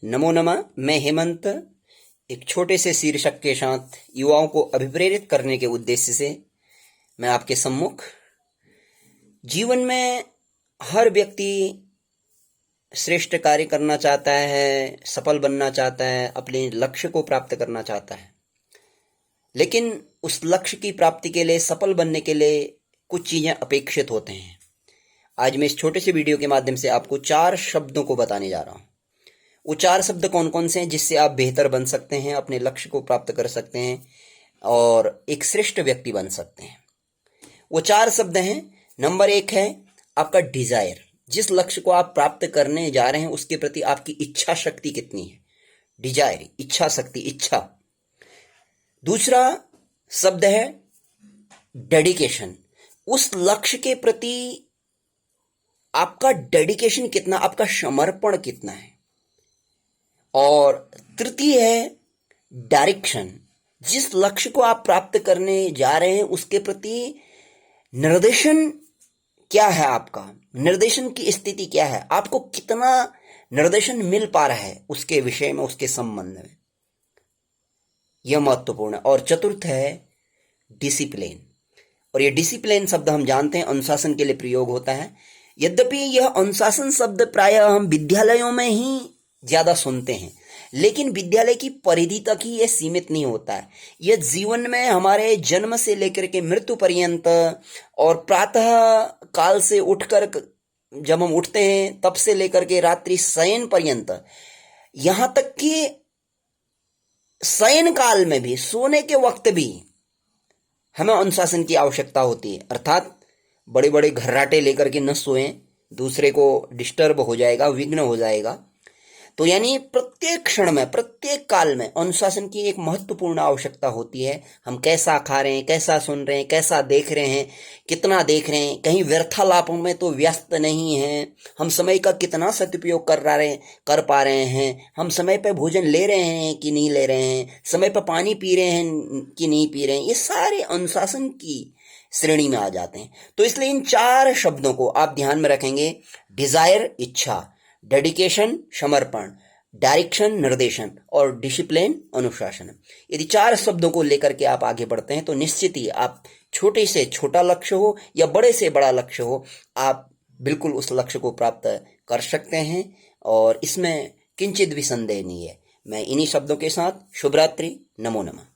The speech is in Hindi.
नमो नमः। मैं हेमंत एक छोटे से शीर्षक के साथ युवाओं को अभिप्रेरित करने के उद्देश्य से मैं आपके सम्मुख। जीवन में हर व्यक्ति श्रेष्ठ कार्य करना चाहता है, सफल बनना चाहता है, अपने लक्ष्य को प्राप्त करना चाहता है। लेकिन उस लक्ष्य की प्राप्ति के लिए, सफल बनने के लिए कुछ चीज़ें अपेक्षित होते हैं। आज मैं इस छोटे से वीडियो के माध्यम से आपको 4 शब्दों को बताने जा रहा हूँ। वो 4 शब्द कौन कौन से हैं जिससे आप बेहतर बन सकते हैं, अपने लक्ष्य को प्राप्त कर सकते हैं और एक श्रेष्ठ व्यक्ति बन सकते हैं। वो 4 शब्द हैं। नंबर 1 है आपका डिजायर। जिस लक्ष्य को आप प्राप्त करने जा रहे हैं उसके प्रति आपकी इच्छा शक्ति कितनी है। डिजायर, इच्छा शक्ति, इच्छा। दूसरा शब्द है डेडिकेशन। उस लक्ष्य के प्रति आपका डेडिकेशन कितना, आपका समर्पण कितना है। और तृतीय है डायरेक्शन। जिस लक्ष्य को आप प्राप्त करने जा रहे हैं उसके प्रति निर्देशन क्या है, आपका निर्देशन की स्थिति क्या है, आपको कितना निर्देशन मिल पा रहा है उसके विषय में, उसके संबंध में। यह महत्वपूर्ण है। और चतुर्थ है डिसिप्लिन। और यह डिसिप्लिन शब्द हम जानते हैं अनुशासन के लिए प्रयोग होता है। यद्यपि यह अनुशासन शब्द प्रायः हम विद्यालयों में ही ज्यादा सुनते हैं, लेकिन विद्यालय की परिधि तक ही यह सीमित नहीं होता है। यह जीवन में हमारे जन्म से लेकर के मृत्यु पर्यंत और प्रातः काल से उठकर जब हम उठते हैं तब से लेकर के रात्रि शयन पर्यंत, यहां तक कि शयन काल में भी, सोने के वक्त भी हमें अनुशासन की आवश्यकता होती है। अर्थात बड़े बड़े घर्राटे लेकर के न सोएं, दूसरे को डिस्टर्ब हो जाएगा, विघ्न हो जाएगा। तो यानी प्रत्येक क्षण में, प्रत्येक काल में अनुशासन की एक महत्वपूर्ण आवश्यकता होती है। हम कैसा खा रहे हैं, कैसा सुन रहे हैं, कैसा देख रहे हैं, कितना देख रहे हैं, कहीं व्यर्थालापों में तो व्यस्त नहीं हैं, हम समय का कितना सदुपयोग कर पा रहे हैं, हम समय पर भोजन ले रहे हैं कि नहीं ले रहे हैं, समय पर पानी पी रहे हैं कि नहीं पी रहे हैं। ये सारे अनुशासन की श्रेणी में आ जाते हैं। तो इसलिए इन 4 शब्दों को आप ध्यान में रखेंगे। डिजायर, इच्छा, डेडिकेशन, समर्पण, डायरेक्शन, निर्देशन और डिसिप्लिन, अनुशासन। यदि 4 शब्दों को लेकर के आप आगे बढ़ते हैं तो निश्चित ही आप छोटे से छोटा लक्ष्य हो या बड़े से बड़ा लक्ष्य हो, आप बिल्कुल उस लक्ष्य को प्राप्त कर सकते हैं और इसमें किंचित भी संदेह नहीं है। मैं इन्हीं शब्दों के साथ शुभ रात्रि। नमो नमः।